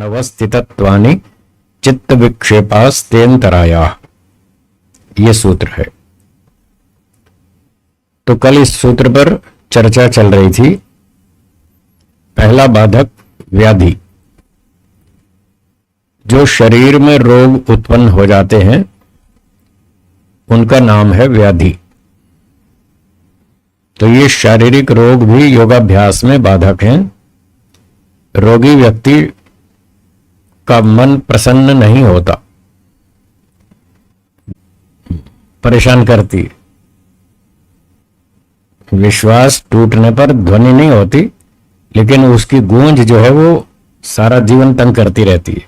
अनवस्थितत्वानि चित्त विक्षेपास्तेन्तराया, ये सूत्र है। तो कल इस सूत्र पर चर्चा चल रही थी। पहला बाधक व्याधि। जो शरीर में रोग उत्पन्न हो जाते हैं उनका नाम है व्याधि। तो ये शारीरिक रोग भी योगाभ्यास में बाधक हैं। रोगी व्यक्ति का मन प्रसन्न नहीं होता, परेशान करती है। विश्वास टूटने पर ध्वनि नहीं होती, लेकिन उसकी गूंज जो है वो सारा जीवन तंग करती रहती है।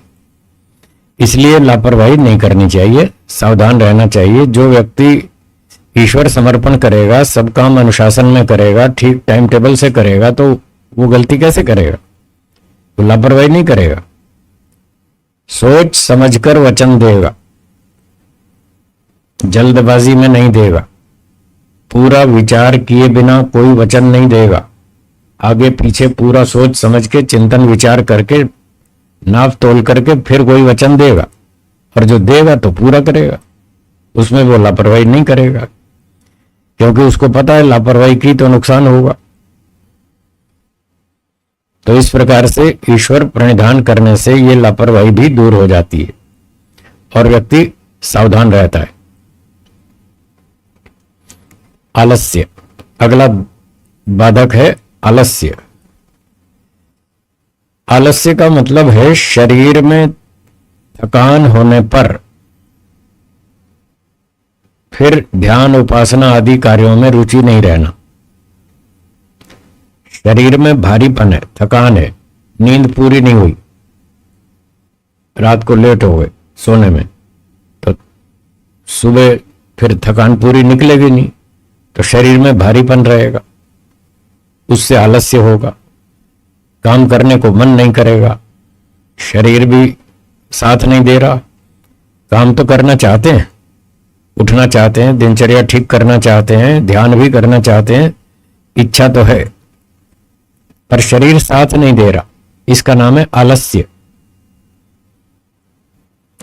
इसलिए लापरवाही नहीं करनी चाहिए, सावधान रहना चाहिए। जो व्यक्ति ईश्वर समर्पण करेगा, सब काम अनुशासन में करेगा, ठीक टाइम टेबल से करेगा, तो वो गलती कैसे करेगा? वो लापरवाही नहीं करेगा। सोच समझकर वचन देगा, जल्दबाजी में नहीं देगा। पूरा विचार किए बिना कोई वचन नहीं देगा। आगे पीछे पूरा सोच समझ के चिंतन विचार करके नाप तोल करके फिर कोई वचन देगा, और जो देगा तो पूरा करेगा। उसमें वो लापरवाही नहीं करेगा, क्योंकि उसको पता है लापरवाही की तो नुकसान होगा। तो इस प्रकार से ईश्वर प्रणिधान करने से ये लापरवाही भी दूर हो जाती है और व्यक्ति सावधान रहता है। आलस्य, अगला बाधक है आलस्य। आलस्य का मतलब है शरीर में थकान होने पर फिर ध्यान उपासना आदि कार्यों में रुचि नहीं रहना। शरीर में भारीपन है, थकान है, नींद पूरी नहीं हुई, रात को लेट हो गए सोने में, तो सुबह फिर थकान पूरी निकलेगी नहीं, तो शरीर में भारीपन रहेगा, उससे आलस्य होगा। काम करने को मन नहीं करेगा, शरीर भी साथ नहीं दे रहा। काम तो करना चाहते हैं, उठना चाहते हैं, दिनचर्या ठीक करना चाहते हैं, ध्यान भी करना चाहते हैं, इच्छा तो है, पर शरीर साथ नहीं दे रहा। इसका नाम है आलस्य।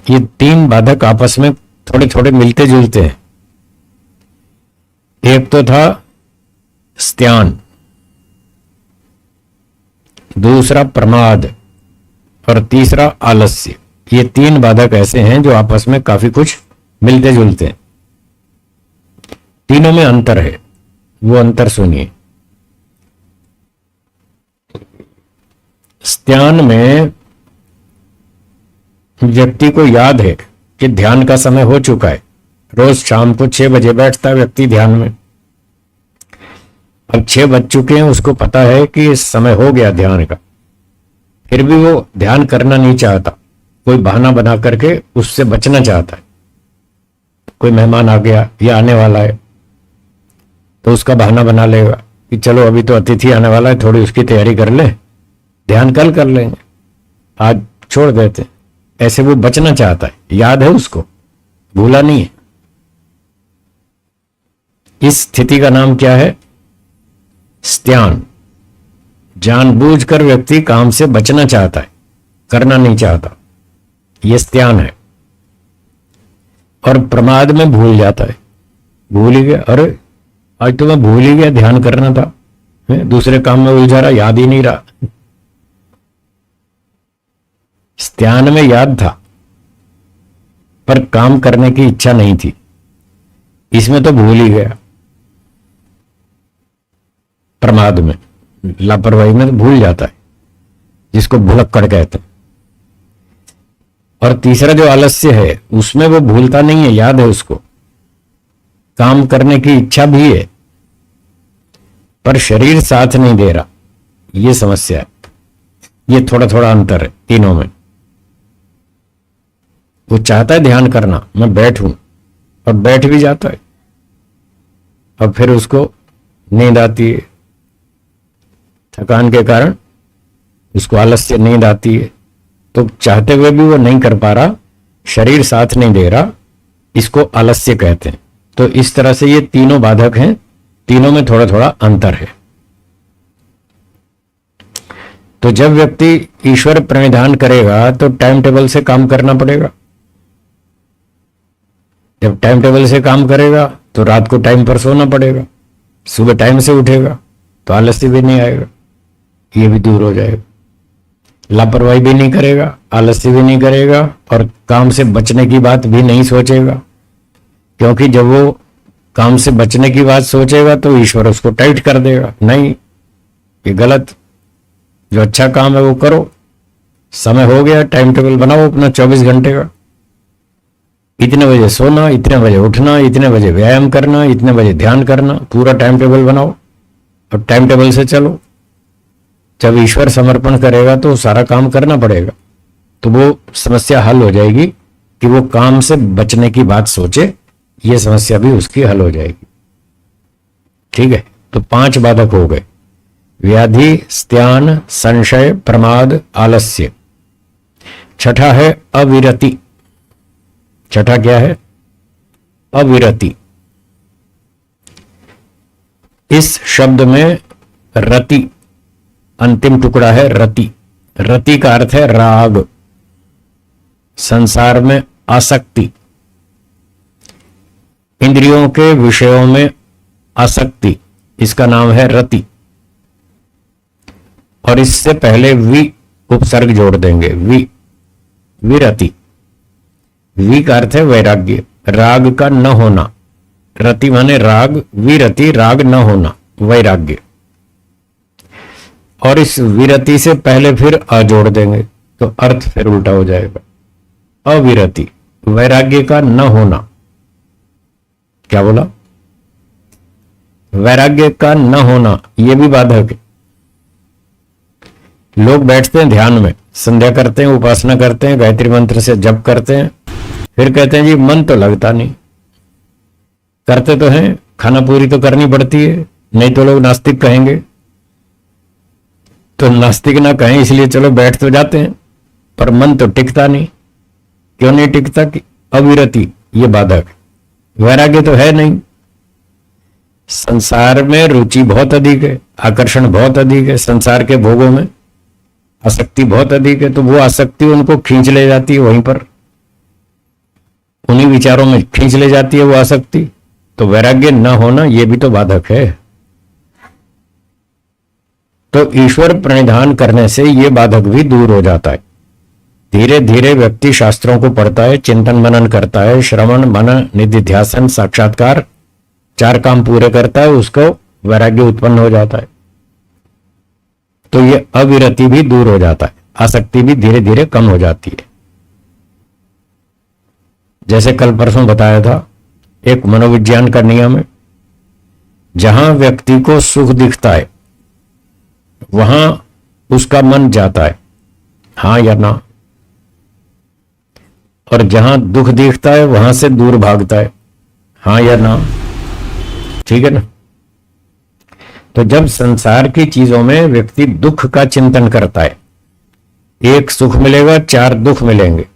ये तीन बाधक आपस में थोड़े थोड़े मिलते जुलते हैं। एक तो था स्त्यान, दूसरा प्रमाद और तीसरा आलस्य। ये तीन बाधक ऐसे हैं जो आपस में काफी कुछ मिलते जुलते हैं। तीनों में अंतर है, वो अंतर सुनिए। स्त्यान में व्यक्ति को याद है कि ध्यान का समय हो चुका है। रोज शाम को 6 बजे बैठता है व्यक्ति ध्यान में। अब 6 बज चुके हैं, उसको पता है कि समय हो गया ध्यान का, फिर भी वो ध्यान करना नहीं चाहता। कोई बहाना बना करके उससे बचना चाहता है। कोई मेहमान आ गया या आने वाला है तो उसका बहाना बना लेगा कि चलो अभी तो अतिथि आने वाला है, थोड़ी उसकी तैयारी कर ले, ध्यान कल कर लेंगे, आज छोड़ देते। ऐसे वो बचना चाहता है, याद है उसको, भूला नहीं है। इस स्थिति का नाम क्या है? स्त्यान। जानबूझकर व्यक्ति काम से बचना चाहता है, करना नहीं चाहता, यह स्त्यान है। और प्रमाद में भूल जाता है, भूल ही गया, अरे आज तो मैं भूल ही गया, ध्यान करना था, दूसरे काम में उलझा रहा, याद ही नहीं रहा। स्त्यान में याद था पर काम करने की इच्छा नहीं थी, इसमें तो भूल ही गया। प्रमाद में, लापरवाही में तो भूल जाता है, जिसको भुलक्कड़ कहते हैं। और तीसरा जो आलस्य है, उसमें वो भूलता नहीं है, याद है उसको, काम करने की इच्छा भी है, पर शरीर साथ नहीं दे रहा। ये समस्या है। ये थोड़ा थोड़ा अंतर है तीनों में। वो चाहता है ध्यान करना, मैं बैठूं, और बैठ भी जाता है, अब फिर उसको नींद आती है, थकान के कारण उसको आलस्य नींद आती है, तो चाहते हुए भी वो नहीं कर पा रहा, शरीर साथ नहीं दे रहा, इसको आलस्य कहते हैं। तो इस तरह से ये तीनों बाधक हैं, तीनों में थोड़ा थोड़ा अंतर है। तो जब व्यक्ति ईश्वर प्रणिधान करेगा तो टाइम टेबल से काम करना पड़ेगा। जब टाइम टेबल से काम करेगा तो रात को टाइम पर सोना पड़ेगा, सुबह टाइम से उठेगा तो आलस्य भी नहीं आएगा, ये भी दूर हो जाएगा। लापरवाही भी नहीं करेगा, आलस्य भी नहीं करेगा और काम से बचने की बात भी नहीं सोचेगा, क्योंकि जब वो काम से बचने की बात सोचेगा तो ईश्वर उसको टाइट कर देगा। नहीं, ये गलत, जो अच्छा काम है वो करो, समय हो गया, टाइम टेबल बनाओ अपना 24 घंटे का, इतने बजे सोना, इतने बजे उठना, इतने बजे व्यायाम करना, इतने बजे ध्यान करना, पूरा टाइम टेबल बनाओ और टाइम टेबल से चलो। जब ईश्वर समर्पण करेगा तो सारा काम करना पड़ेगा, तो वो समस्या हल हो जाएगी कि वो काम से बचने की बात सोचे, ये समस्या भी उसकी हल हो जाएगी। ठीक है, तो 5 बाधक हो गए: व्याधि, स्त्यान, संशय, प्रमाद, आलस्य। छठा है अविरति। छठा क्या है? अविरति। इस शब्द में रति अंतिम टुकड़ा है। रति, रति का अर्थ है राग, संसार में आसक्ति, इंद्रियों के विषयों में आसक्ति, इसका नाम है रति। और इससे पहले वि उपसर्ग जोड़ देंगे, विरति। वि का अर्थ है वैराग्य, राग का न होना। रति माने राग, विरति राग न होना, वैराग्य। और इस विरति से पहले फिर अ जोड़ देंगे तो अर्थ फिर उल्टा हो जाएगा। अविरति, वैराग्य का न होना। क्या बोला? वैराग्य का न होना, यह भी बाधक है। लोग बैठते हैं ध्यान में, संध्या करते हैं, उपासना करते हैं, गायत्री मंत्र से जप करते हैं, फिर कहते हैं जी मन तो लगता नहीं। करते तो हैं, खाना पूरी तो करनी पड़ती है, नहीं तो लोग नास्तिक कहेंगे। तो नास्तिक ना कहें इसलिए चलो बैठ तो जाते हैं, पर मन तो टिकता नहीं। क्यों नहीं टिकता? कि अविरति, ये बाधक। वैराग्य तो है नहीं, संसार में रुचि बहुत अधिक है, आकर्षण बहुत अधिक है, संसार के भोगों में आसक्ति बहुत अधिक है, तो वो आसक्ति उनको खींच ले जाती है, वहीं पर उन्हीं विचारों में खींच ले जाती है वो आसक्ति। तो वैराग्य न होना ये भी तो बाधक है। तो ईश्वर प्रणिधान करने से ये बाधक भी दूर हो जाता है। धीरे धीरे व्यक्ति शास्त्रों को पढ़ता है, चिंतन मनन करता है, श्रवण मनन निधिध्यासन साक्षात्कार, 4 काम पूरे करता है, उसको वैराग्य उत्पन्न हो जाता है। तो ये अविरति भी दूर हो जाता है, आसक्ति भी धीरे धीरे कम हो जाती है। जैसे कल परसों बताया था, एक मनोविज्ञान का नियम है, जहां व्यक्ति को सुख दिखता है वहां उसका मन जाता है, हां या ना, और जहां दुख दिखता है वहां से दूर भागता है, हां या ना। ठीक है ना? तो जब संसार की चीजों में व्यक्ति दुख का चिंतन करता है, एक सुख मिलेगा 4 दुख मिलेंगे।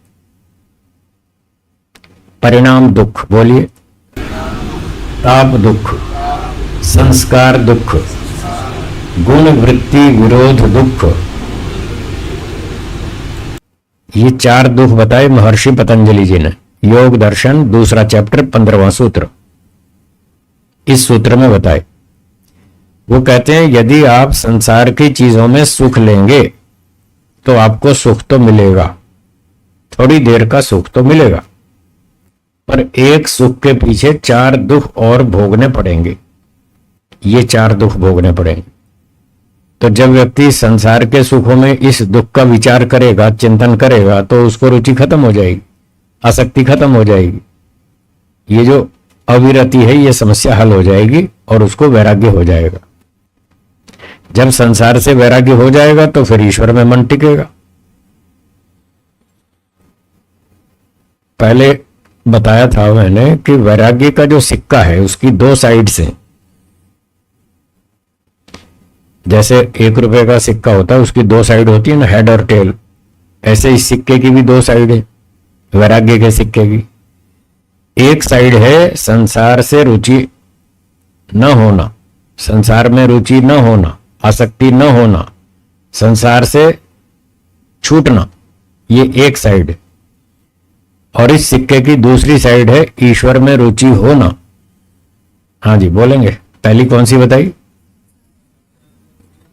परिणाम दुख, बोलिए। ताप दुख, संस्कार दुख, गुण वृत्ति विरोध दुख, ये 4 दुख बताए महर्षि पतंजलि जी ने। योग दर्शन 2 चैप्टर 15वां सूत्र, इस सूत्र में बताए। वो कहते हैं यदि आप संसार की चीजों में सुख लेंगे तो आपको सुख तो मिलेगा, थोड़ी देर का सुख तो मिलेगा, पर एक सुख के पीछे 4 दुख और भोगने पड़ेंगे। ये 4 दुख भोगने पड़ेंगे। तो जब व्यक्ति संसार के सुखों में इस दुख का विचार करेगा, चिंतन करेगा, तो उसको रुचि खत्म हो जाएगी, आसक्ति खत्म हो जाएगी। ये जो अविरति है ये समस्या हल हो जाएगी और उसको वैराग्य हो जाएगा। जब संसार से वैराग्य हो जाएगा तो फिर ईश्वर में मन टिकेगा। पहले बताया था मैंने कि वैराग्य का जो सिक्का है उसकी 2 साइड्स हैं। जैसे 1 रुपए का सिक्का होता है, उसकी 2 साइड होती है ना, हेड और टेल। ऐसे इस सिक्के की भी 2 साइड है, वैराग्य के सिक्के की। एक साइड है संसार से रुचि न होना, संसार में रुचि न होना, आसक्ति न होना, संसार से छूटना, ये एक साइड है। और इस सिक्के की दूसरी साइड है ईश्वर में रुचि होना। हाँ जी बोलेंगे, पहली कौन सी बताई?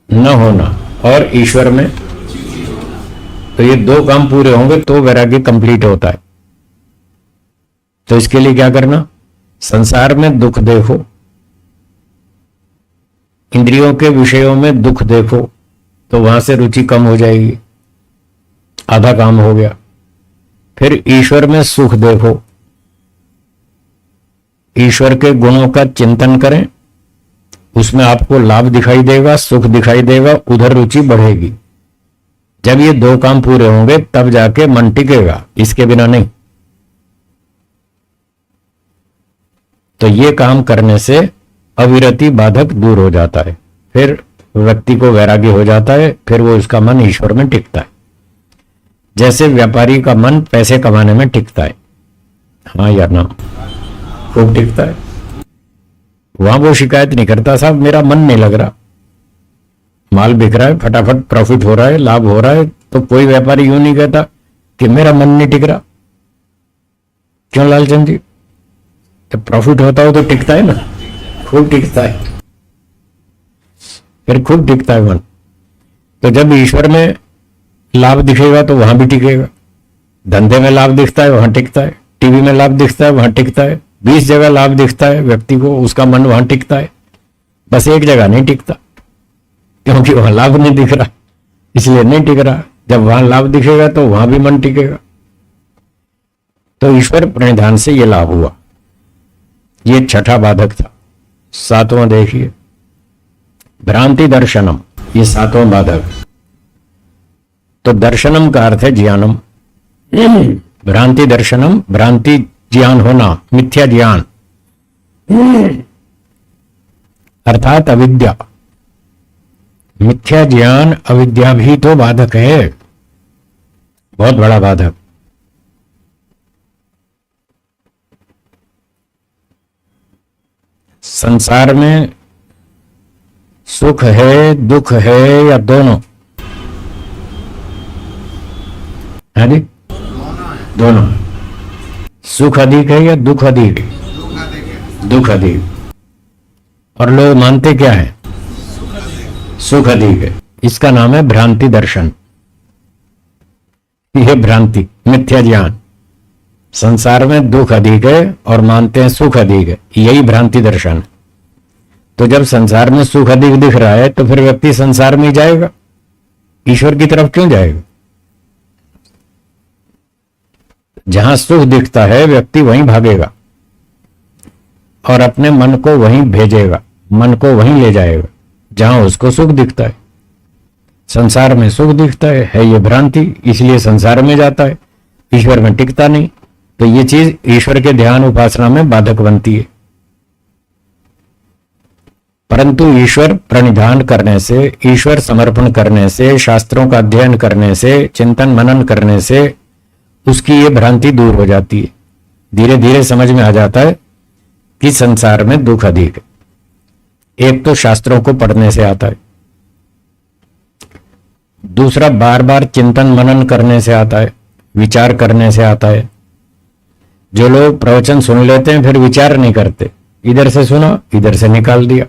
न होना और ईश्वर में। तो ये दो काम पूरे होंगे तो वैराग्य कंप्लीट होता है। तो इसके लिए क्या करना? संसार में दुख देखो, इंद्रियों के विषयों में दुख देखो, तो वहां से रुचि कम हो जाएगी, आधा काम हो गया। फिर ईश्वर में सुख देखो, ईश्वर के गुणों का चिंतन करें, उसमें आपको लाभ दिखाई देगा, सुख दिखाई देगा, उधर रुचि बढ़ेगी। जब ये दो काम पूरे होंगे तब जाके मन टिकेगा, इसके बिना नहीं। तो ये काम करने से अविरति बाधक दूर हो जाता है, फिर व्यक्ति को वैराग्य हो जाता है, फिर वो उसका मन ईश्वर में टिकता है। जैसे व्यापारी का मन पैसे कमाने में टिकता है, हाँ या ना, खूब टिकता है। वहां वो शिकायत नहीं करता, साहब मेरा मन नहीं लग रहा, माल बिक रहा है, फटाफट प्रॉफिट हो रहा है, लाभ हो रहा है। तो कोई व्यापारी यूं नहीं कहता कि मेरा मन नहीं टिक रहा। क्यों लालचंद जी? जब प्रॉफिट होता हो तो टिकता है ना, खूब टिकता है, फिर खूब टिकता है मन। तो जब ईश्वर में लाभ दिखेगा तो वहां भी टिकेगा, धंधे में लाभ दिखता है वहां टिकता है, टीवी में लाभ दिखता है वहां टिकता है, 20 जगह लाभ दिखता है व्यक्ति को, उसका मन वहां टिकता है। बस एक जगह नहीं टिकता, क्योंकि वहां लाभ नहीं दिख रहा, इसलिए नहीं टिक रहा। जब वहां लाभ दिखेगा तो वहां भी मन टिकेगा। तो ईश्वर प्रणिधान से यह लाभ हुआ, ये छठा बाधक था। सातवां देखिए, भ्रांति दर्शनम, ये सातवां बाधक। तो दर्शनम का अर्थ है ज्ञानम, भ्रांति दर्शनम, भ्रांति ज्ञान होना, मिथ्या ज्ञान अर्थात अविद्या। मिथ्या ज्ञान अविद्या भी तो बाधक है, बहुत बड़ा बाधक। संसार में सुख है, दुख है, या दोनों है जी? दोनों। सुख अधिक है या दुख अधिक है? दुख अधिक। और लोग मानते क्या है? सुख अधिक है। इसका नाम है भ्रांति दर्शन। यह भ्रांति, मिथ्या ज्ञान। संसार में दुख अधिक है और मानते हैं सुख अधिक है, यही भ्रांति दर्शन। तो जब संसार में सुख अधिक दिख रहा है तो फिर व्यक्ति संसार में ही जाएगा, ईश्वर की तरफ क्यों जाएगा? जहां सुख दिखता है व्यक्ति वहीं भागेगा और अपने मन को वहीं भेजेगा, मन को वहीं ले जाएगा जहां उसको सुख दिखता है। संसार में सुख दिखता है ये भ्रांति, इसलिए संसार में जाता है, ईश्वर में टिकता नहीं। तो ये चीज ईश्वर के ध्यान उपासना में बाधक बनती है। परंतु ईश्वर प्रणिधान करने से, ईश्वर समर्पण करने से, शास्त्रों का अध्ययन करने से, चिंतन मनन करने से उसकी ये भ्रांति दूर हो जाती है। धीरे धीरे समझ में आ जाता है कि संसार में दुख अधिक है। एक तो शास्त्रों को पढ़ने से आता है, दूसरा बार बार चिंतन मनन करने से आता है, विचार करने से आता है। जो लोग प्रवचन सुन लेते हैं फिर विचार नहीं करते, इधर से सुना इधर से निकाल दिया,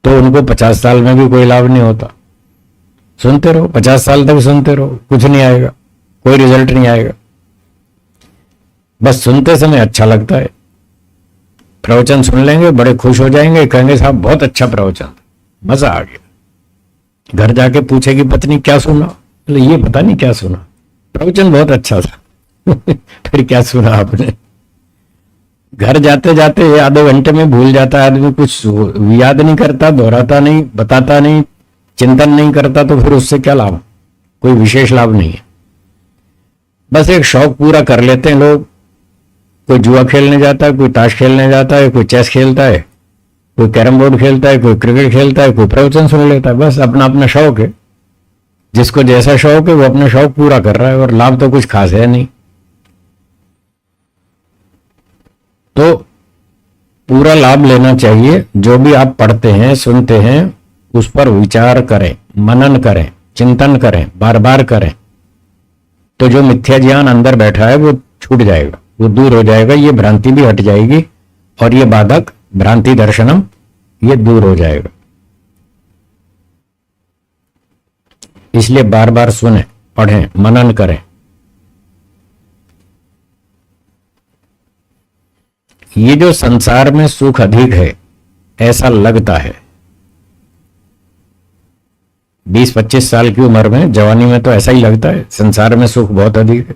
तो उनको 50 साल में भी कोई लाभ नहीं होता। सुनते रहो, 50 साल तक सुनते रहो, कुछ नहीं आएगा, कोई रिजल्ट नहीं आएगा। बस सुनते समय अच्छा लगता है, प्रवचन सुन लेंगे, बड़े खुश हो जाएंगे, कहेंगे साहब बहुत अच्छा प्रवचन, मजा आ गया। घर जाके पूछेगी पत्नी क्या सुना, तो ये पता नहीं क्या सुना, प्रवचन बहुत अच्छा था। फिर क्या सुना आपने? घर जाते जाते आधे घंटे में भूल जाता है आदमी, कुछ याद नहीं करता, दोहराता नहीं, बताता नहीं, चिंतन नहीं करता, तो फिर उससे क्या लाभ? कोई विशेष लाभ नहीं है। बस एक शौक पूरा कर लेते हैं लोग, कोई जुआ खेलने जाता है, कोई ताश खेलने जाता है, कोई चेस खेलता है, कोई कैरम बोर्ड खेलता है, कोई क्रिकेट खेलता है, कोई प्रवचन सुन लेता है। बस अपना अपना शौक है, जिसको जैसा शौक है वो अपना शौक पूरा कर रहा है, और लाभ तो कुछ खास है नहीं। तो पूरा लाभ लेना चाहिए। जो भी आप पढ़ते हैं सुनते हैं उस पर विचार करें, मनन करें, चिंतन करें, बार बार करें, तो जो मिथ्या ज्ञान अंदर बैठा है वो छूट जाएगा, वो दूर हो जाएगा, ये भ्रांति भी हट जाएगी और ये बाधक भ्रांति दर्शनम ये दूर हो जाएगा। इसलिए बार बार सुने, पढ़ें, मनन करें। ये जो संसार में सुख अधिक है ऐसा लगता है, 20-25 साल की उम्र में, जवानी में तो ऐसा ही लगता है संसार में सुख बहुत अधिक है।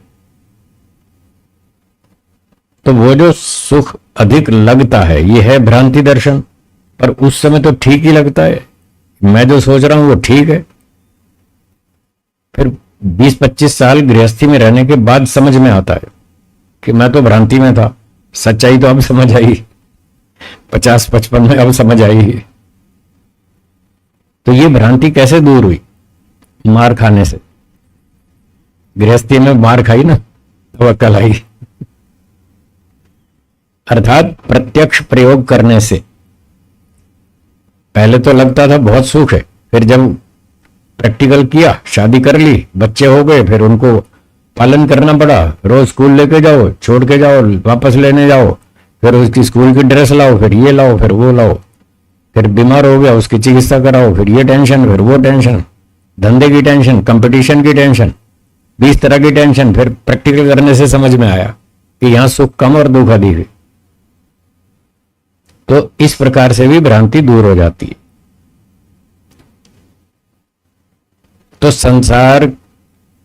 तो वो जो सुख अधिक लगता है ये है भ्रांति दर्शन, पर उस समय तो ठीक ही लगता है, मैं जो सोच रहा हूं वो ठीक है। फिर 20-25 साल गृहस्थी में रहने के बाद समझ में आता है कि मैं तो भ्रांति में था, सच्चाई तो अब समझ आई, 50-55 में अब समझ आई। तो ये भ्रांति कैसे दूर हुई? मार खाने से। गृहस्थी में मार खाई ना तो अक्ल आई, अर्थात प्रत्यक्ष प्रयोग करने से। पहले तो लगता था बहुत सुख है, फिर जब प्रैक्टिकल किया, शादी कर ली, बच्चे हो गए, फिर उनको पालन करना पड़ा, रोज स्कूल लेके जाओ, छोड़ के जाओ, वापस लेने जाओ, फिर उसकी स्कूल की ड्रेस लाओ, फिर ये लाओ, फिर वो लाओ, फिर बीमार हो गया उसकी चिकित्सा कराओ, फिर ये टेंशन, फिर वो टेंशन, धंधे की टेंशन, कंपटीशन की टेंशन, 20 तरह की टेंशन। फिर प्रैक्टिकल करने से समझ में आया कि यहां सुख कम और दुख अधिक है। तो इस प्रकार से भी भ्रांति दूर हो जाती है। तो संसार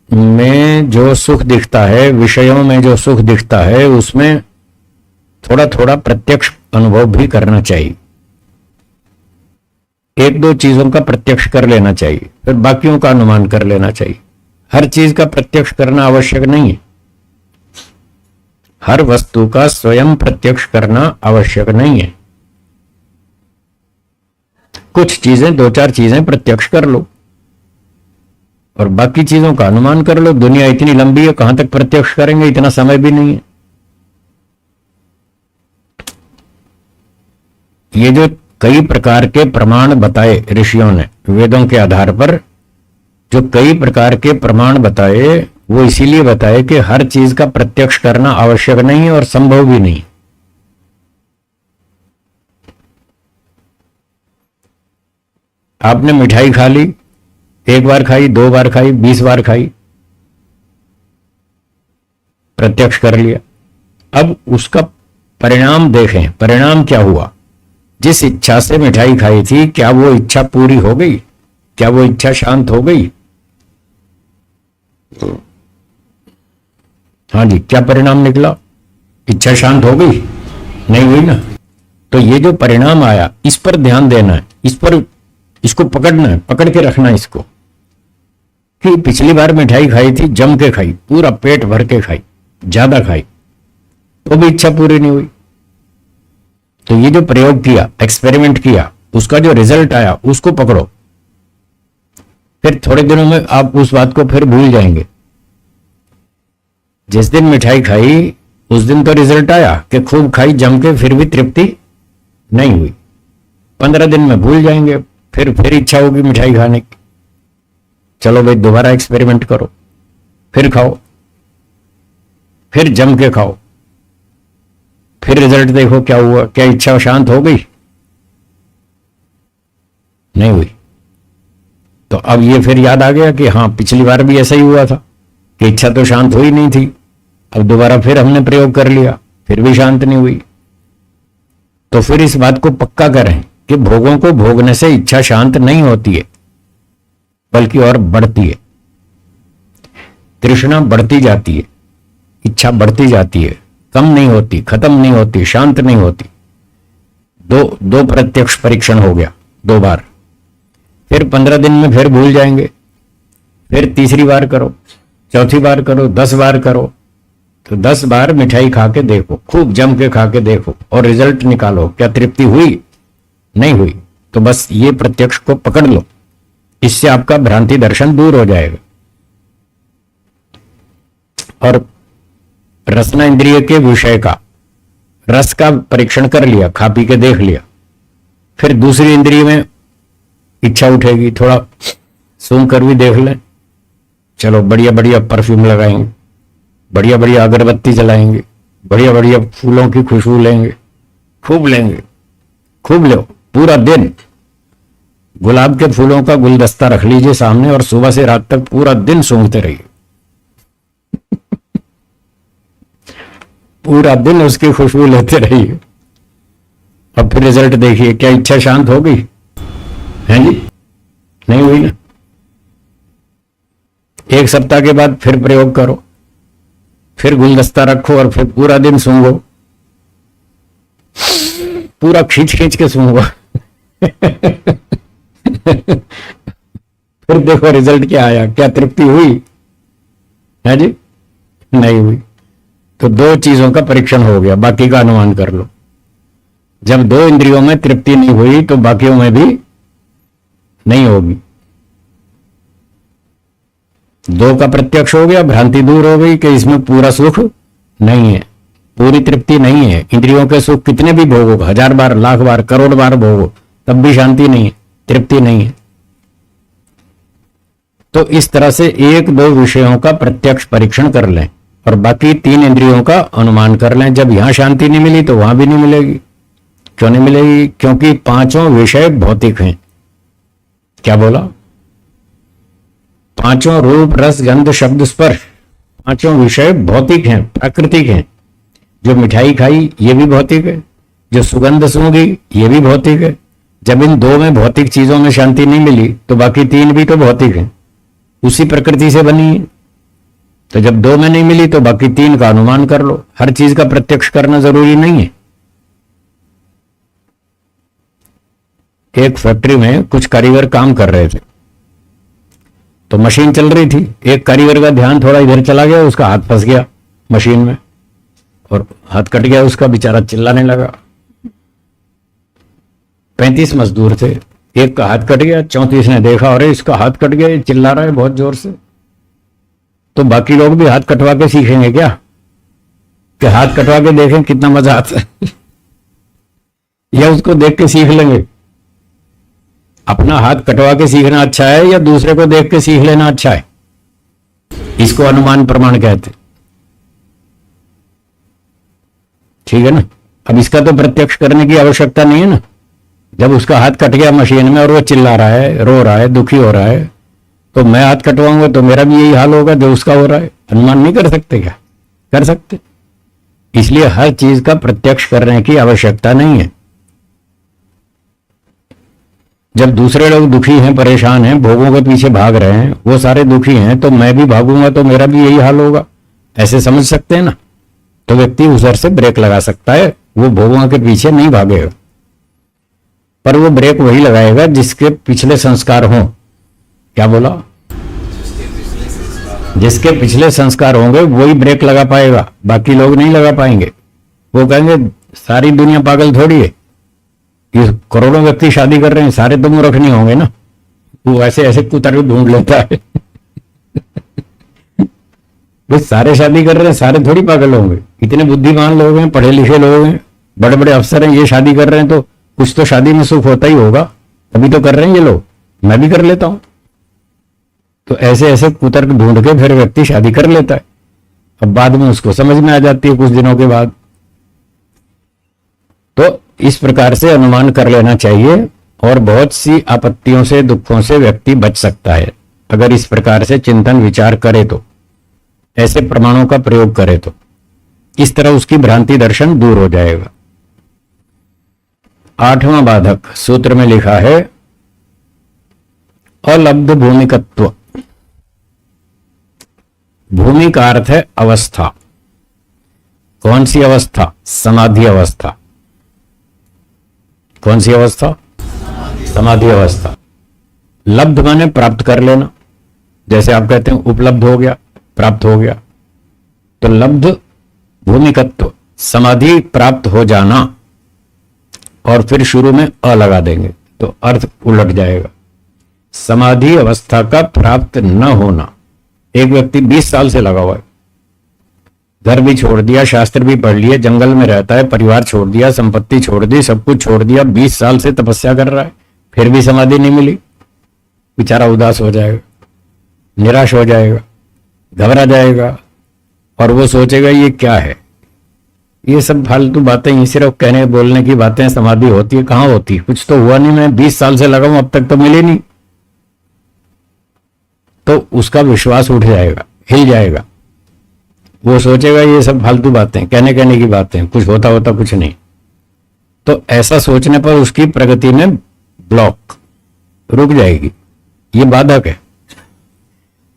में जो सुख दिखता है, विषयों में जो सुख दिखता है, उसमें थोड़ा थोड़ा प्रत्यक्ष अनुभव भी करना चाहिए। 1-2 चीजों का प्रत्यक्ष कर लेना चाहिए, फिर बाकियों का अनुमान कर लेना चाहिए। हर चीज का प्रत्यक्ष करना आवश्यक नहीं है, हर वस्तु का स्वयं प्रत्यक्ष करना आवश्यक नहीं है। कुछ चीजें, 2-4 चीजें प्रत्यक्ष कर लो और बाकी चीजों का अनुमान कर लो। दुनिया इतनी लंबी है, कहां तक प्रत्यक्ष करेंगे, इतना समय भी नहीं है। ये जो कई प्रकार के प्रमाण बताए ऋषियों ने, वेदों के आधार पर जो कई प्रकार के प्रमाण बताए, वो इसीलिए बताए कि हर चीज का प्रत्यक्ष करना आवश्यक नहीं है और संभव भी नहीं। आपने मिठाई खा ली, 1 बार खाई, 2 बार खाई, 20 बार खाई, प्रत्यक्ष कर लिया। अब उसका परिणाम देखें, परिणाम क्या हुआ? जिस इच्छा से मिठाई खाई थी, क्या वो इच्छा पूरी हो गई? क्या वो इच्छा शांत हो गई? हाँ जी, क्या परिणाम निकला? इच्छा शांत हो गई? नहीं हुई ना। तो ये जो परिणाम आया, इस पर ध्यान देना है, इस पर, इसको पकड़ना है, पकड़ के रखना है इसको, कि पिछली बार मिठाई खाई थी, जम के खाई, पूरा पेट भर के खाई, ज्यादा खाई, तो भी इच्छा पूरी नहीं हुई। तो ये जो प्रयोग किया, एक्सपेरिमेंट किया, उसका जो रिजल्ट आया उसको पकड़ो। फिर थोड़े दिनों में आप उस बात को फिर भूल जाएंगे। जिस दिन मिठाई खाई उस दिन तो रिजल्ट आया कि खूब खाई जम के, फिर भी तृप्ति नहीं हुई। 15 दिन में भूल जाएंगे, फिर इच्छा होगी मिठाई खाने की। चलो भाई, दोबारा एक्सपेरिमेंट करो, फिर खाओ, फिर जम के खाओ, फिर रिजल्ट देखो क्या हुआ। क्या इच्छा शांत हो गई? नहीं हुई। तो अब ये फिर याद आ गया कि हाँ, पिछली बार भी ऐसा ही हुआ था कि इच्छा तो शांत हुई नहीं थी। अब दोबारा फिर हमने प्रयोग कर लिया, फिर भी शांत नहीं हुई। तो फिर इस बात को पक्का करें कि भोगों को भोगने से इच्छा शांत नहीं होती है, बल्कि और बढ़ती है। तृष्णा बढ़ती जाती है, इच्छा बढ़ती जाती है, कम नहीं होती, खत्म नहीं होती, शांत नहीं होती। दो प्रत्यक्ष परीक्षण हो गया, 2 बार। फिर 15 दिन में फिर भूल जाएंगे, फिर तीसरी बार करो, चौथी बार करो, 10 बार करो। तो 10 बार मिठाई खा के देखो, खूब जम के खा के देखो और रिजल्ट निकालो। क्या तृप्ति हुई? नहीं हुई। तो बस ये प्रत्यक्ष को पकड़ लो, इससे आपका भ्रांति दर्शन दूर हो जाएगा। और रसना इंद्रिय के विषय का, रस का परीक्षण कर लिया, खा पी के देख लिया। फिर दूसरी इंद्रिय में इच्छा उठेगी थोड़ा सूंघ कर भी देख लें, चलो बढ़िया बढ़िया परफ्यूम लगाएंगे, बढ़िया बढ़िया अगरबत्ती जलाएंगे, बढ़िया बढ़िया फूलों की खुशबू लेंगे, खूब लो पूरा दिन। गुलाब के फूलों का गुलदस्ता रख लीजिए सामने और सुबह से रात तक पूरा दिन सूंघते रहिए, पूरा दिन उसकी खुशबू लेते रहिए और फिर रिजल्ट देखिए। क्या इच्छा शांत हो गई है जी? नहीं हुई ना? एक सप्ताह के बाद फिर प्रयोग करो, फिर गुलदस्ता रखो और फिर पूरा दिन सूंघो, पूरा खींच खींच के सूंघो फिर देखो रिजल्ट क्या आया, क्या तृप्ति हुई है जी? नहीं हुई। तो दो चीजों का परीक्षण हो गया, बाकी का अनुमान कर लो। जब दो इंद्रियों में तृप्ति नहीं हुई तो बाकियों में भी नहीं होगी। दो का प्रत्यक्ष हो गया, भ्रांति दूर हो गई कि इसमें पूरा सुख नहीं है, पूरी तृप्ति नहीं है। इंद्रियों के सुख कितने भी भोगो, 1000 बार, लाख बार, करोड़ बार भोगो, तब भी शांति नहीं है, तृप्ति नहीं है। तो इस तरह से एक दो विषयों का प्रत्यक्ष परीक्षण कर लें और बाकी 3 इंद्रियों का अनुमान कर लें। जब यहां शांति नहीं मिली तो वहां भी नहीं मिलेगी। क्यों नहीं मिलेगी? क्योंकि 5 विषय भौतिक हैं। क्या बोला? 5 रूप रस गंध शब्द स्पर्श, 5 विषय भौतिक हैं, प्राकृतिक हैं। जो मिठाई खाई ये भी भौतिक है, जो सुगंध सूंघी ये भी भौतिक है। जब इन 2 में भौतिक चीजों में शांति नहीं मिली तो बाकी 3 भी तो भौतिक हैं, उसी प्रकृति से बनी है। तो जब 2 में नहीं मिली तो बाकी 3 का अनुमान कर लो। हर चीज का प्रत्यक्ष करना जरूरी नहीं है। एक फैक्ट्री में कुछ कारीगर काम कर रहे थे, तो मशीन चल रही थी। एक कारीगर का ध्यान थोड़ा इधर चला गया, उसका हाथ फंस गया मशीन में और हाथ कट गया उसका, बेचारा चिल्लाने लगा। 35 मजदूर थे, एक का हाथ कट गया, 34 ने देखा अरे इसका हाथ कट गया, ये चिल्ला रहा है बहुत जोर से। तो बाकी लोग भी हाथ कटवा के सीखेंगे क्या? कि हाथ कटवा के देखें कितना मजा आता है या उसको देख के सीख लेंगे? अपना हाथ कटवा के सीखना अच्छा है या दूसरे को देख के सीख लेना अच्छा है? इसको अनुमान प्रमाण कहते। ठीक है ना? अब इसका तो प्रत्यक्ष करने की आवश्यकता नहीं है ना। जब उसका हाथ कट गया मशीन में और वो चिल्ला रहा है, रो रहा है, दुखी हो रहा है, तो मैं हाथ कटवाऊंगा तो मेरा भी यही हाल होगा जो उसका हो रहा है। अनुमान नहीं कर सकते क्या? कर सकते। इसलिए हर चीज का प्रत्यक्ष करने की आवश्यकता नहीं है। जब दूसरे लोग दुखी हैं, परेशान हैं, भोगों के पीछे भाग रहे हैं, वो सारे दुखी हैं, तो मैं भी भागूंगा तो मेरा भी यही हाल होगा, ऐसे समझ सकते हैं ना? तो व्यक्ति उस ओर से ब्रेक लगा सकता है, वो भोगों के पीछे नहीं भागेगा। पर वो ब्रेक वही लगाएगा जिसके पिछले संस्कार हों। क्या बोला? जिसके पिछले संस्कार होंगे वही ब्रेक लगा पाएगा, बाकी लोग नहीं लगा पाएंगे। वो कहेंगे सारी दुनिया पागल थोड़ी है, ये करोड़ों व्यक्ति शादी कर रहे हैं, सारे तो मूर्ख नहीं होंगे ना। वो ऐसे ऐसे कुतर ढूंढ लेता है भाई सारे शादी कर रहे हैं, सारे थोड़ी पागल होंगे। इतने बुद्धिमान लोग हैं, पढ़े लिखे लोग हैं, बड़े बड़े अफसर हैं, ये शादी कर रहे हैं तो कुछ तो शादी में सुख होता ही होगा, तभी तो कर रहे हैं ये लोग, मैं भी कर लेता हूं। तो ऐसे ऐसे कुतर्क ढूंढ के फिर व्यक्ति शादी कर लेता है। अब बाद में उसको समझ में आ जाती है कुछ दिनों के बाद। तो इस प्रकार से अनुमान कर लेना चाहिए और बहुत सी आपत्तियों से, दुखों से व्यक्ति बच सकता है अगर इस प्रकार से चिंतन विचार करे तो, ऐसे प्रमाणों का प्रयोग करे तो। इस तरह उसकी भ्रांति दर्शन दूर हो जाएगा। 8वां बाधक सूत्र में लिखा है अलब्ध भूमिकत्व। भूमि का अर्थ है अवस्था। कौन सी अवस्था? समाधि अवस्था। कौन सी अवस्था? समाधि अवस्था। लब्ध माने प्राप्त कर लेना, जैसे आप कहते हैं उपलब्ध हो गया, प्राप्त हो गया। तो लब्ध भूमिकत्व, समाधि प्राप्त हो जाना, और फिर शुरू में अ लगा देंगे तो अर्थ उलट जाएगा। समाधि अवस्था का प्राप्त न होना। एक व्यक्ति 20 साल से लगा हुआ है, घर भी छोड़ दिया, शास्त्र भी पढ़ लिए, जंगल में रहता है, परिवार छोड़ दिया, संपत्ति छोड़ दी, सब कुछ छोड़ दिया, 20 साल से तपस्या कर रहा है, फिर भी समाधि नहीं मिली। बेचारा उदास हो जाएगा, निराश हो जाएगा, घबरा जाएगा और वो सोचेगा ये क्या है, ये सब फालतू बातें, ये सिर्फ कहने बोलने की बातें, समाधि होती है कहाँ होती है, कुछ तो हुआ नहीं, मैं 20 साल से लगा हूं अब तक तो मिली नहीं। तो उसका विश्वास उठ जाएगा, हिल जाएगा, वो सोचेगा ये सब फालतू बातें, कहने कहने की बातें, कुछ होता होता कुछ नहीं। तो ऐसा सोचने पर उसकी प्रगति में ब्लॉक, रुक जाएगी, ये बाधक है।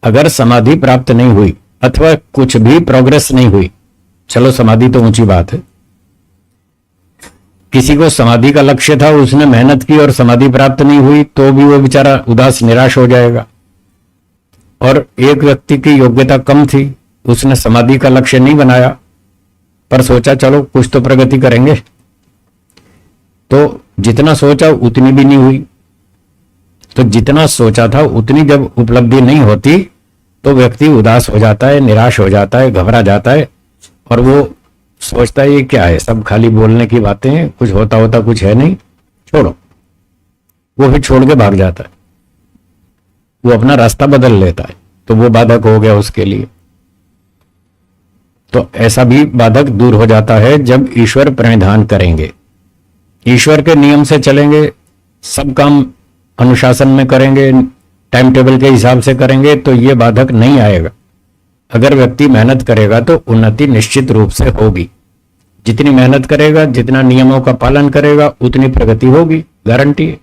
अगर समाधि प्राप्त नहीं हुई अथवा कुछ भी प्रोग्रेस नहीं हुई, चलो समाधि तो ऊंची बात है, किसी को समाधि का लक्ष्य था, उसने मेहनत की और समाधि प्राप्त नहीं हुई तो भी वो बेचारा उदास निराश हो जाएगा। और एक व्यक्ति की योग्यता कम थी, उसने समाधि का लक्ष्य नहीं बनाया पर सोचा चलो कुछ तो प्रगति करेंगे, तो जितना सोचा उतनी भी नहीं हुई। तो जितना सोचा था उतनी जब उपलब्धि नहीं होती तो व्यक्ति उदास हो जाता है, निराश हो जाता है, घबरा जाता है और वो सोचता है ये क्या है, सब खाली बोलने की बातें हैं, कुछ होता होता कुछ है नहीं, छोड़ो। वो फिर छोड़ के भाग जाता है, वो अपना रास्ता बदल लेता है, तो वो बाधक हो गया उसके लिए। तो ऐसा भी बाधक दूर हो जाता है जब ईश्वर प्रणिधान करेंगे, ईश्वर के नियम से चलेंगे, सब काम अनुशासन में करेंगे, टाइम टेबल के हिसाब से करेंगे, तो ये बाधक नहीं आएगा। अगर व्यक्ति मेहनत करेगा तो उन्नति निश्चित रूप से होगी, जितनी मेहनत करेगा, जितना नियमों का पालन करेगा उतनी प्रगति होगी, गारंटी है।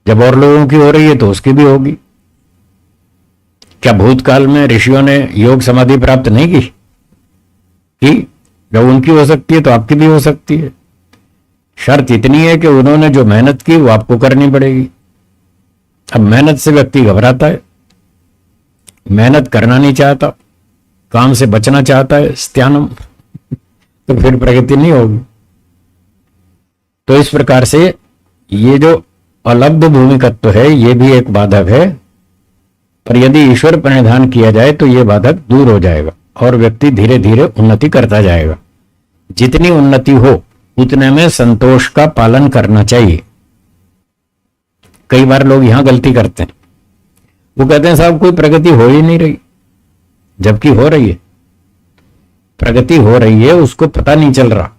जब और लोगों की हो रही है तो उसकी भी होगी। क्या भूतकाल में ऋषियों ने योग समाधि प्राप्त नहीं की? जब उनकी हो सकती है तो आपकी भी हो सकती है। शर्त इतनी है कि उन्होंने जो मेहनत की वो आपको करनी पड़ेगी। अब मेहनत से व्यक्ति घबराता है, मेहनत करना नहीं चाहता, काम से बचना चाहता है, स्त्यानम, तो फिर प्रगति नहीं होगी। तो इस प्रकार से ये जो अलब्ध भूमिकत्व है ये भी एक बाधक है, पर यदि ईश्वर प्रणिधान किया जाए तो ये बाधक दूर हो जाएगा और व्यक्ति धीरे धीरे उन्नति करता जाएगा। जितनी उन्नति हो उतने में संतोष का पालन करना चाहिए। कई बार लोग यहां गलती करते हैं, वो कहते हैं साहब कोई प्रगति हो ही नहीं रही, जबकि हो रही है, प्रगति हो रही है, उसको पता नहीं चल रहा,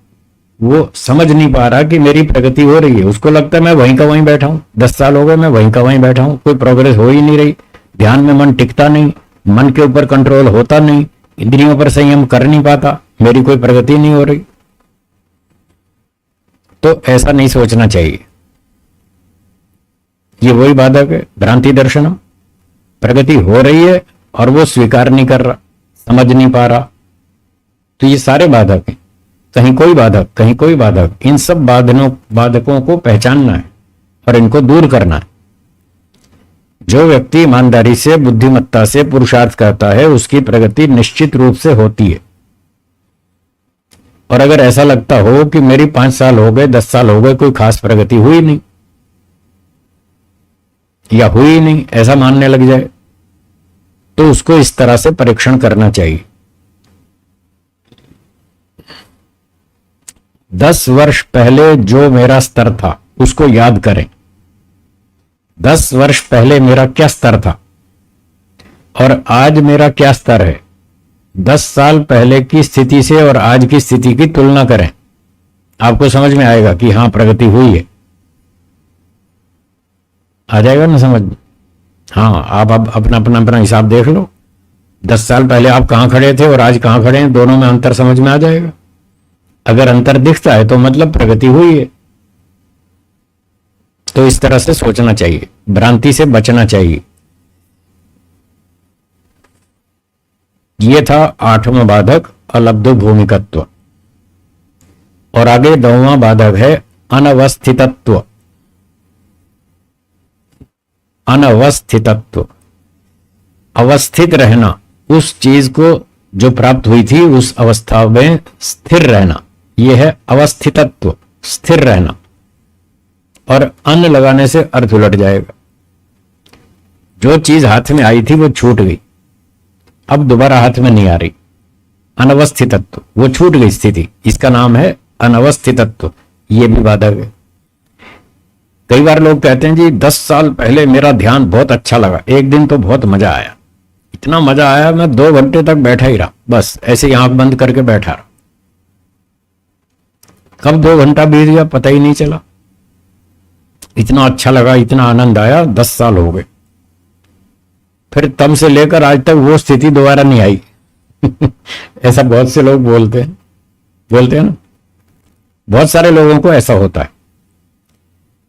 वो समझ नहीं पा रहा कि मेरी प्रगति हो रही है। उसको लगता है मैं वहीं का वहीं बैठा हूं, 10 साल हो गए मैं वहीं का वहीं बैठा हूं, कोई प्रोग्रेस हो ही नहीं रही, ध्यान में मन टिकता नहीं, मन के ऊपर कंट्रोल होता नहीं, इंद्रियों पर संयम कर नहीं पाता, मेरी कोई प्रगति नहीं हो रही। तो ऐसा नहीं सोचना चाहिए। ये वही बाधक है, भ्रांति दर्शनम। प्रगति हो रही है और वो स्वीकार नहीं कर रहा, समझ नहीं पा रहा, तो ये सारे बाधक हैं। कहीं कोई बाधक, कहीं कोई बाधक। इन सब बाधकों को पहचानना है और इनको दूर करना है। जो व्यक्ति ईमानदारी से, बुद्धिमत्ता से पुरुषार्थ करता है उसकी प्रगति निश्चित रूप से होती है। और अगर ऐसा लगता हो कि मेरी 5 साल हो गए, 10 साल हो गए, कोई खास प्रगति हुई नहीं या हुई नहीं, ऐसा मानने लग जाए, तो उसको इस तरह से परीक्षण करना चाहिए। 10 वर्ष पहले जो मेरा स्तर था उसको याद करें। 10 वर्ष पहले मेरा क्या स्तर था और आज मेरा क्या स्तर है। 10 साल पहले की स्थिति से और आज की स्थिति की तुलना करें, आपको समझ में आएगा कि हां प्रगति हुई है। आ जाएगा ना समझ में? हाँ, आप अपना अपना अपना हिसाब देख लो। 10 साल पहले आप कहां खड़े थे और आज कहां खड़े हैं, दोनों में अंतर समझ में आ जाएगा। अगर अंतर दिखता है तो मतलब प्रगति हुई है। तो इस तरह से सोचना चाहिए, भ्रांति से बचना चाहिए। यह था 8वां बाधक, अलब्ध भूमिकत्व। और आगे 9वां बाधक है अनवस्थितत्व। अनवस्थितत्व, अवस्थित रहना, उस चीज को जो प्राप्त हुई थी उस अवस्था में स्थिर रहना, यह है अवस्थितत्व, स्थिर रहना। और अन्न लगाने से अर्थ उलट जाएगा। जो चीज हाथ में आई थी वो छूट गई, अब दोबारा हाथ में नहीं आ रही। अनवस्थितत्व, वो छूट गई स्थिति, इसका नाम है अनवस्थितत्व। ये भी बाधक है। कई बार लोग कहते हैं जी 10 साल पहले मेरा ध्यान बहुत अच्छा लगा, एक दिन तो बहुत मजा आया, इतना मजा आया मैं 2 घंटे तक बैठा ही रहा, बस ऐसे ही आंख बंद करके बैठा रहा। कब 2 घंटा बीत गया पता ही नहीं चला, इतना अच्छा लगा, इतना आनंद आया, 10 साल हो गए। फिर तब से लेकर आज तक वो स्थिति दोबारा नहीं आई। ऐसा बहुत से लोग बोलते हैं ना, बहुत सारे लोगों को ऐसा होता है।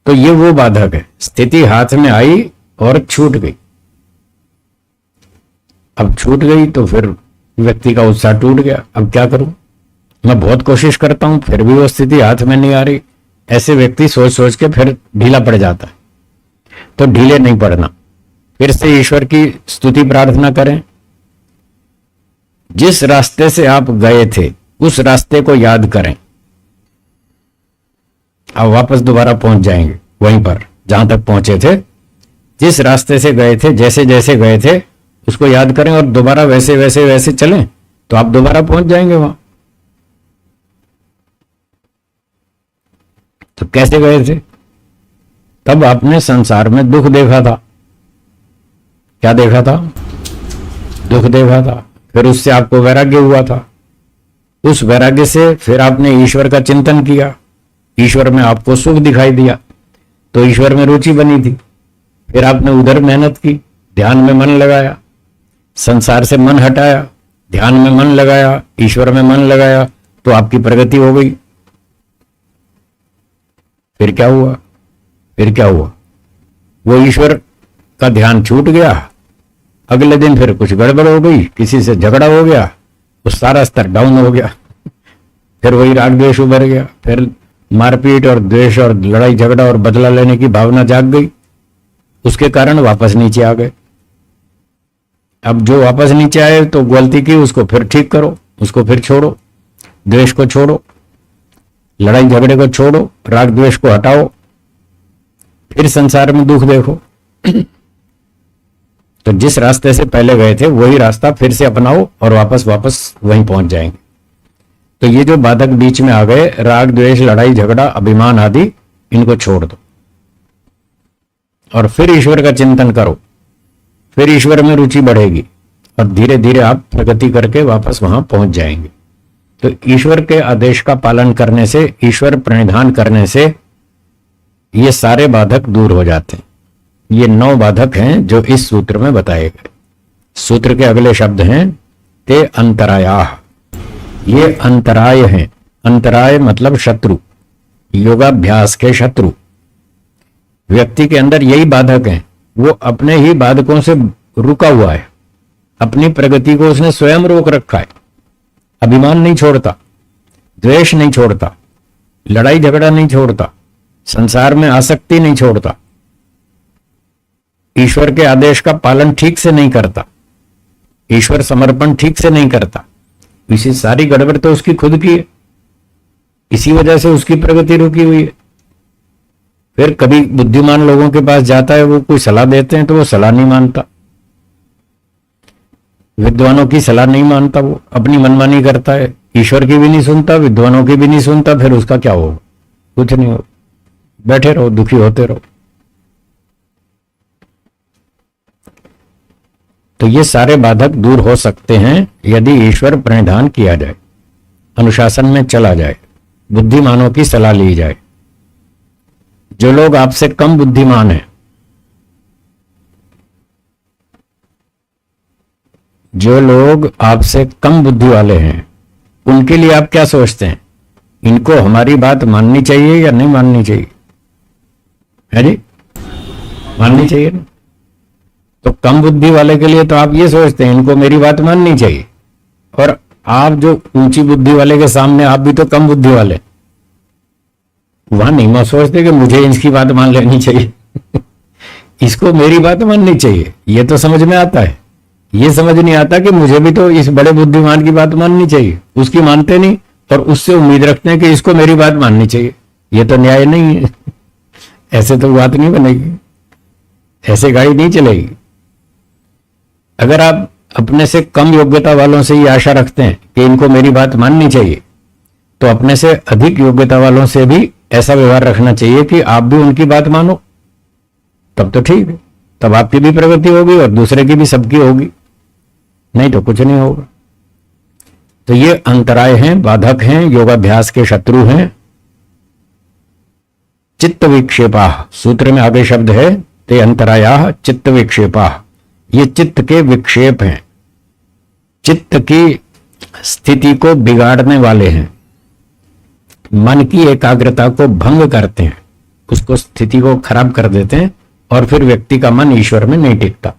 तो ये वो बाधक है, स्थिति हाथ में आई और छूट गई। अब छूट गई तो फिर व्यक्ति का उत्साह टूट गया, अब क्या करूं, मैं बहुत कोशिश करता हूं फिर भी वो स्थिति हाथ में नहीं आ रही। ऐसे व्यक्ति सोच सोच के फिर ढीला पड़ जाता है। तो ढीले नहीं पड़ना, फिर से ईश्वर की स्तुति प्रार्थना करें। जिस रास्ते से आप गए थे उस रास्ते को याद करें, आप वापस दोबारा पहुंच जाएंगे वहीं पर जहां तक पहुंचे थे। जिस रास्ते से गए थे, जैसे जैसे गए थे उसको याद करें और दोबारा वैसे वैसे वैसे चलें तो आप दोबारा पहुंच जाएंगे वहां। तो कैसे गए थे? तब आपने संसार में दुख देखा था। क्या देखा था? दुख देखा था। फिर उससे आपको वैराग्य हुआ था। उस वैराग्य से फिर आपने ईश्वर का चिंतन किया, ईश्वर में आपको सुख दिखाई दिया, तो ईश्वर में रुचि बनी थी। फिर आपने उधर मेहनत की, ध्यान में मन लगाया, संसार से मन हटाया, ध्यान में मन लगाया, ईश्वर में मन लगाया, तो आपकी प्रगति हो गई। फिर क्या हुआ? फिर क्या हुआ? वो ईश्वर का ध्यान छूट गया, अगले दिन फिर कुछ गड़बड़ हो गई, किसी से झगड़ा हो गया, वो सारा स्तर डाउन हो गया। फिर वही राग द्वेष उभर गया, फिर मारपीट और द्वेष और लड़ाई झगड़ा और बदला लेने की भावना जाग गई, उसके कारण वापस नीचे आ गए। अब जो वापस नीचे आए तो गलती की, उसको फिर ठीक करो, उसको फिर छोड़ो, द्वेष को छोड़ो, लड़ाई झगड़े को छोड़ो, राग द्वेष को हटाओ, फिर संसार में दुख देखो। तो जिस रास्ते से पहले गए थे वही रास्ता फिर से अपनाओ और वापस वहीं पहुंच जाएंगे। तो ये जो बाधक बीच में आ गए, राग द्वेष लड़ाई झगड़ा अभिमान आदि, इनको छोड़ दो और फिर ईश्वर का चिंतन करो, फिर ईश्वर में रुचि बढ़ेगी और धीरे धीरे आप प्रगति करके वापस वहां पहुंच जाएंगे। तो ईश्वर के आदेश का पालन करने से, ईश्वर प्रणिधान करने से ये सारे बाधक दूर हो जाते हैं। ये 9 बाधक हैं जो इस सूत्र में बताए गए। सूत्र के अगले शब्द हैं ते अंतरायाः। ये अंतराय हैं। अंतराय मतलब शत्रु, योगाभ्यास के शत्रु। व्यक्ति के अंदर यही बाधक हैं, वो अपने ही बाधकों से रुका हुआ है, अपनी प्रगति को उसने स्वयं रोक रखा है। अभिमान नहीं छोड़ता, द्वेष नहीं छोड़ता, लड़ाई झगड़ा नहीं छोड़ता, संसार में आसक्ति नहीं छोड़ता, ईश्वर के आदेश का पालन ठीक से नहीं करता, ईश्वर समर्पण ठीक से नहीं करता। इसी सारी गड़बड़ तो उसकी खुद की है, इसी वजह से उसकी प्रगति रुकी हुई है। फिर कभी बुद्धिमान लोगों के पास जाता है, वो कोई सलाह देते हैं तो वो सलाह नहीं मानता, विद्वानों की सलाह नहीं मानता, वो अपनी मनमानी करता है, ईश्वर की भी नहीं सुनता, विद्वानों की भी नहीं सुनता। फिर उसका क्या होगा? कुछ नहीं होगा, बैठे रहो, दुखी होते रहो। तो ये सारे बाधक दूर हो सकते हैं यदि ईश्वर प्रणिधान किया जाए, अनुशासन में चला जाए, बुद्धिमानों की सलाह ली जाए। जो लोग आपसे कम बुद्धिमान हैं, जो लोग आपसे कम बुद्धि वाले हैं, उनके लिए आप क्या सोचते हैं? इनको हमारी बात माननी चाहिए या नहीं माननी चाहिए? है जी, माननी चाहिए ना। तो कम बुद्धि वाले के लिए तो आप ये सोचते हैं इनको मेरी बात माननी चाहिए, और आप जो ऊंची बुद्धि वाले के सामने आप भी तो कम बुद्धि वाले, वहां नहीं मैं सोचते कि मुझे इसकी बात मान लेनी चाहिए। इसको मेरी बात माननी चाहिए, ये तो समझ में आता है। ये समझ नहीं आता कि मुझे भी तो इस बड़े बुद्धिमान की बात माननी चाहिए। उसकी मानते नहीं और उससे उम्मीद रखते हैं कि इसको मेरी बात माननी चाहिए। ये तो न्याय नहीं है। ऐसे तो बात नहीं बनेगी, ऐसे गाड़ी नहीं चलेगी। अगर आप अपने से कम योग्यता वालों से ये आशा रखते हैं कि इनको मेरी बात माननी चाहिए, तो अपने से अधिक योग्यता वालों से भी ऐसा व्यवहार रखना चाहिए कि आप भी उनकी बात मानो, तब तो ठीक है, तब आपकी भी प्रगति होगी और दूसरे की भी, सबकी होगी, नहीं तो कुछ नहीं होगा। तो ये अंतराय हैं, बाधक हैं, योगाभ्यास के शत्रु हैं। चित्त विक्षेपा, सूत्र में आगे शब्द है ते अंतराया चित्त विक्षेपा, ये चित्त के विक्षेप हैं, चित्त की स्थिति को बिगाड़ने वाले हैं, मन की एकाग्रता को भंग करते हैं, उसको स्थिति को खराब कर देते हैं और फिर व्यक्ति का मन ईश्वर में नहीं टिकता।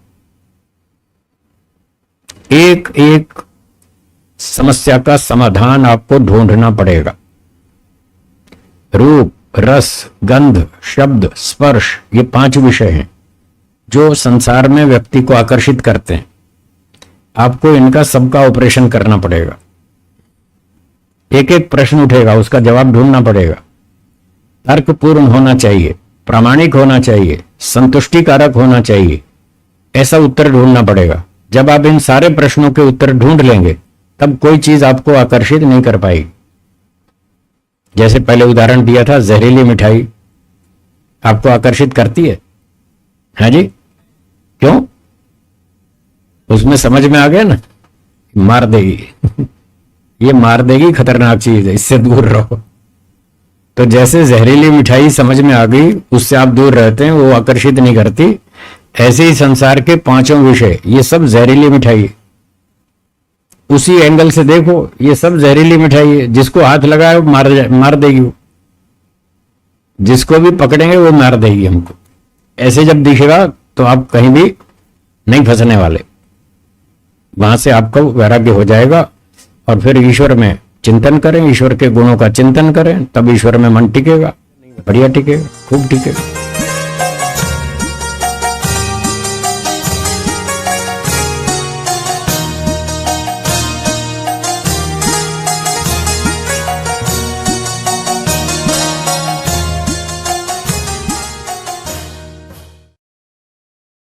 एक एक समस्या का समाधान आपको ढूंढना पड़ेगा। रूप, रस, गंध, शब्द, स्पर्श, ये 5 विषय हैं जो संसार में व्यक्ति को आकर्षित करते हैं। आपको इनका सबका ऑपरेशन करना पड़ेगा। एक एक प्रश्न उठेगा, उसका जवाब ढूंढना पड़ेगा। तर्कपूर्ण होना चाहिए, प्रामाणिक होना चाहिए, संतुष्टिकारक होना चाहिए, ऐसा उत्तर ढूंढना पड़ेगा। जब आप इन सारे प्रश्नों के उत्तर ढूंढ लेंगे तब कोई चीज आपको आकर्षित नहीं कर पाएगी। जैसे पहले उदाहरण दिया था, जहरीली मिठाई आपको आकर्षित करती है? हाँ जी, क्यों? उसमें समझ में आ गया ना, मार देगी ये मार देगी, खतरनाक चीज है, इससे दूर रहो। तो जैसे जहरीली मिठाई समझ में आ गई, उससे आप दूर रहते हैं, वो आकर्षित नहीं करती, ऐसे ही संसार के 5 विषय ये सब जहरीली मिठाई है। उसी एंगल से देखो, ये सब जहरीली मिठाई है, जिसको हाथ लगाए वो मार देगी, वो जिसको भी पकड़ेंगे वो मार देगी हमको। ऐसे जब दिखेगा तो आप कहीं भी नहीं फंसने वाले, वहां से आपको वैराग्य हो जाएगा और फिर ईश्वर में चिंतन करें, ईश्वर के गुणों का चिंतन करें, तब ईश्वर में मन टिकेगा, बढ़िया टिकेगा, खूब टिकेगा।